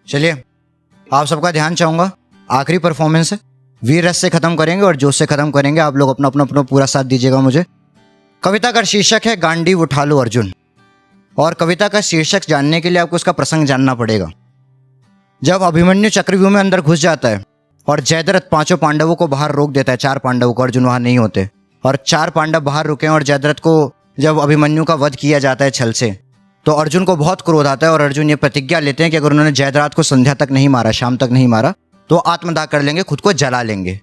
चलिए, आप सबका ध्यान चाहूँगा। आखिरी परफॉर्मेंस है, वीर रस से ख़त्म करेंगे और जोश से ख़त्म करेंगे। आप लोग अपना अपना अपना पूरा साथ दीजिएगा मुझे। कविता का शीर्षक है गांडीव उठा लो अर्जुन। और कविता का शीर्षक जानने के लिए आपको उसका प्रसंग जानना पड़ेगा। जब अभिमन्यु चक्रव्यूह में अंदर घुस जाता है और जयद्रथ पांचों पांडवों को बाहर रोक देता है, 4 पांडवों को, अर्जुन वहाँ नहीं होते, और 4 पांडव बाहर रुके हैं और जयद्रथ को जब अभिमन्यु का वध किया जाता है छल से, तो अर्जुन को बहुत क्रोध आता है और अर्जुन ये प्रतिज्ञा लेते हैं कि अगर उन्होंने जयद्रथ को संध्या तक नहीं मारा, शाम तक नहीं मारा, तो आत्मदाह कर लेंगे, खुद को जला लेंगे।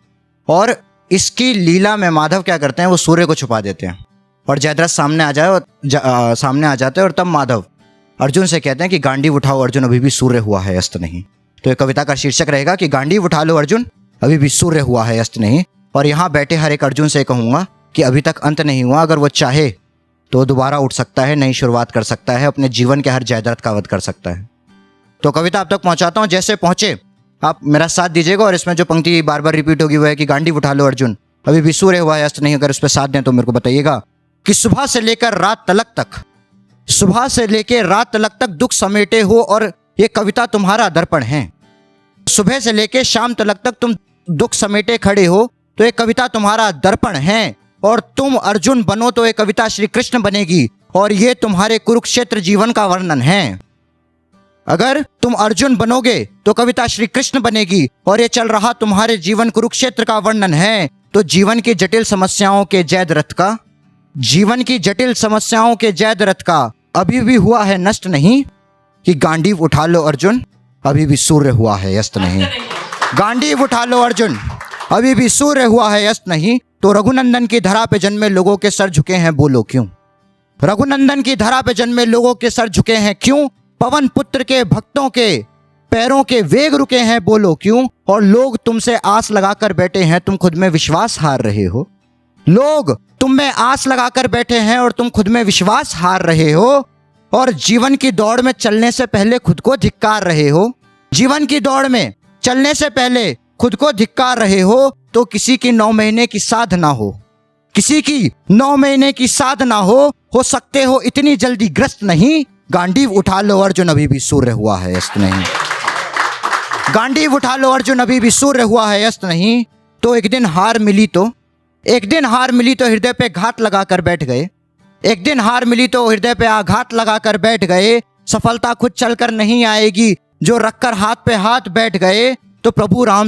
और इसकी लीला में माधव क्या करते हैं, वो सूर्य को छुपा देते हैं और जयद्रथ सामने आ जाते हैं। और तब माधव अर्जुन से कहते हैं कि गांडीव उठाओ अर्जुन, अभी भी सूर्य हुआ है, अस्त नहीं। तो ये कविता का शीर्षक रहेगा कि गांडीव उठा लो अर्जुन, अभी भी सूर्य हुआ है, अस्त नहीं। और यहाँ बैठे हर एक अर्जुन से कहूँगा कि अभी तक अंत नहीं हुआ, अगर वो चाहे तो दोबारा उठ सकता है, नई शुरुआत कर सकता है, अपने जीवन के हर जयद्रथ का वध कर सकता है। तो कविता आप तक पहुँचाता हूँ, जैसे पहुँचे आप मेरा साथ दीजिएगा। और इसमें जो पंक्ति बार बार रिपीट होगी वो है कि गांडीव उठा लो अर्जुन, अभी भी सूर्य हुआ है, अस्त नहीं। अगर उस पर साथ दें तो मेरे को बताइएगा कि सुबह से लेकर रात तलक दुख समेटे हो, और ये कविता तुम्हारा दर्पण है। सुबह से लेकर शाम तलक तक तुम दुख समेटे खड़े हो, तो ये कविता तुम्हारा दर्पण है। और तुम अर्जुन बनो तो ये कविता श्री कृष्ण बनेगी, और ये तुम्हारे कुरुक्षेत्र जीवन का वर्णन है। अगर तुम अर्जुन बनोगे तो कविता श्री कृष्ण बनेगी, और ये चल रहा तुम्हारे जीवन कुरुक्षेत्र का वर्णन है। तो जीवन की जटिल समस्याओं के जयद्रथ का अभी भी हुआ है नष्ट नहीं, कि गांडीव उठा लो अर्जुन, अभी भी सूर्य हुआ है, अस्त नहीं। गांडीव उठा लो अर्जुन, अभी भी सूर्य हुआ है, अस्त नहीं। तो रघुनंदन की धरा पे जन्मे लोगों के सर झुके हैं, बोलो क्यों? रघुनंदन की धरा पे जन्मे लोगों के सर झुके हैं क्यों? पवन पुत्र के भक्तों के पैरों के वेग रुके हैं, बोलो क्यों? और लोग तुमसे आस लगाकर बैठे हैं, तुम खुद में विश्वास हार रहे हो। लोग तुम में आस लगाकर बैठे हैं और तुम खुद में विश्वास हार रहे हो। और जीवन की दौड़ में चलने से पहले खुद को धिक्कार रहे हो। जीवन की दौड़ में चलने से पहले खुद को धिक्कार रहे हो। तो किसी की 9 महीने की साधना हो, किसी की 9 महीने की साधना हो सकते हो इतनी जल्दी ग्रस्त नहीं। गांडीव उठा लो अर्जुन, अभी भी सूर्य हुआ है, अस्त नहीं। गांडीव उठा लो अर्जुन, अभी भी सूर्य हुआ है, अस्त नहीं। तो एक दिन हार मिली तो हृदय पे घात लगाकर बैठ गए। एक दिन हार मिली तो हृदय पे आघात लगाकर बैठ गए। सफलता खुद चलकर नहीं आएगी, जो रखकर हाथ पे हाथ बैठ गए। तो प्रभु राम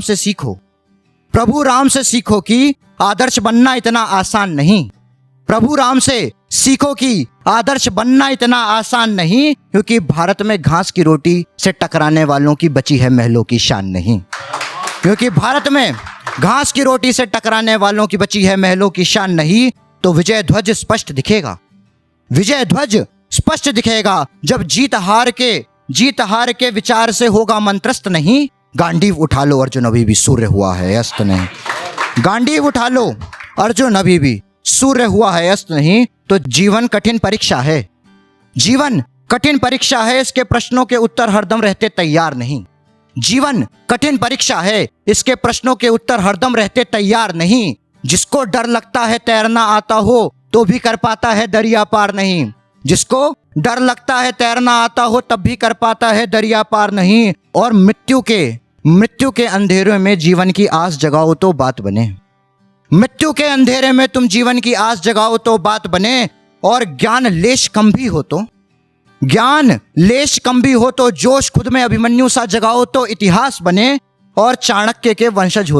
से सीखो कि आदर्श बनना इतना आसान नहीं। प्रभु राम से सीखो कि आदर्श बनना इतना आसान नहीं, क्योंकि भारत में घास की रोटी से टकराने वालों की बची है महलों की शान नहीं। क्योंकि भारत में घास की रोटी से टकराने वालों की बची है महलों की शान नहीं। तो विजय ध्वज स्पष्ट दिखेगा जब जीत हार के विचार से होगा मंत्रस्त नहीं। गांडीव उठा लो अर्जुन, अभी भी सूर्य हुआ है, अस्त नहीं। गांडीव उठा लो अर्जुन, अभी भी सूर्य हुआ है, अस्त नहीं। तो जीवन कठिन परीक्षा है, इसके प्रश्नों के उत्तर हरदम रहते तैयार नहीं। जीवन कठिन परीक्षा है, इसके प्रश्नों के उत्तर हरदम रहते तैयार नहीं। जिसको डर लगता है तैरना आता हो, तो भी कर पाता है दरिया पार नहीं। जिसको डर लगता है तैरना आता हो, तब भी कर पाता है दरिया पार नहीं। और मृत्यु के अंधेरे में जीवन की आस जगाओ तो बात बने। मृत्यु के अंधेरे में तुम जीवन की आस जगाओ तो बात बने। और ज्ञान लेश कम भी हो तो जोश खुद में अभिमन्यु सा जगाओ तो इतिहास बने। और चाणक्य के वंशज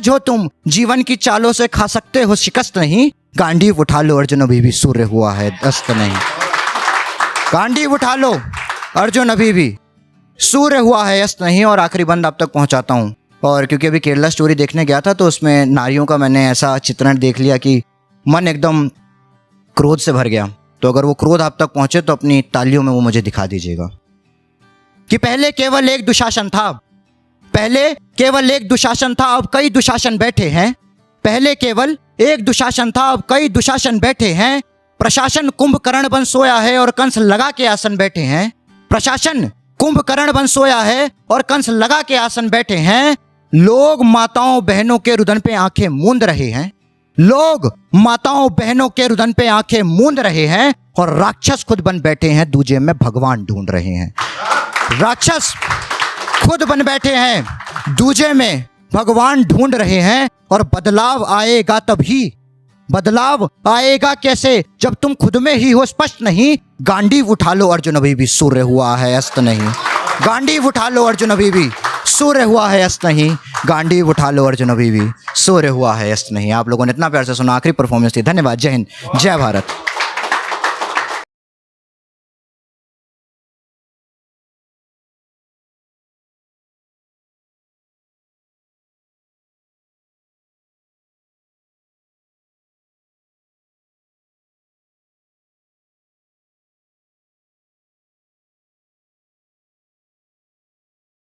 हो तुम, जीवन की चालों से खा सकते हो शिकस्त नहीं। गांडीव उठा लो अर्जुन, अभी भी सूर्य हुआ है, अस्त नहीं। गांडीव उठा लो अर्जुन, अभी भी सूर्य हुआ है, अस्त नहीं। और आखिरी बंद आप तक पहुंचाता हूं। और क्योंकि अभी केरला स्टोरी देखने गया था, तो उसमें नारियों का मैंने ऐसा चित्रण देख लिया कि मन एकदम क्रोध से भर गया। तो अगर वो क्रोध आप तक पहुंचे तो अपनी तालियों में वो मुझे दिखा दीजिएगा कि पहले केवल एक दुशासन था, अब कई दुशासन बैठे हैं। पहले केवल एक दुशासन था, अब कई दुशासन बैठे हैं। प्रशासन कुंभकर्ण बन सोया है और कंस लगा के आसन बैठे हैं। प्रशासन कुंभकर्ण बन सोया है और कंस लगा के आसन बैठे हैं। लोग माताओं बहनों के रुदन पे आंखें मूंद रहे हैं। और राक्षस खुद बन बैठे हैं, दूजे में भगवान ढूंढ रहे हैं। राक्षस खुद बन बैठे हैं, दूजे में भगवान ढूंढ रहे हैं, और बदलाव आएगा तभी। बदलाव आएगा कैसे जब तुम खुद में ही हो स्पष्ट नहीं। गांडीव उठा लो अर्जुन, अभी भी सूर्य हुआ है अस्त नहीं। गांडीव उठा लो अर्जुन, अभी भी सूर्य हुआ है अस्त नहीं। गांडीव उठा लो अर्जुन, अभी भी सूर्य हुआ है अस्त नहीं। आप लोगों ने इतना प्यार से सुना, आखिरी परफॉर्मेंस थी। धन्यवाद। जय हिंद, जय भारत।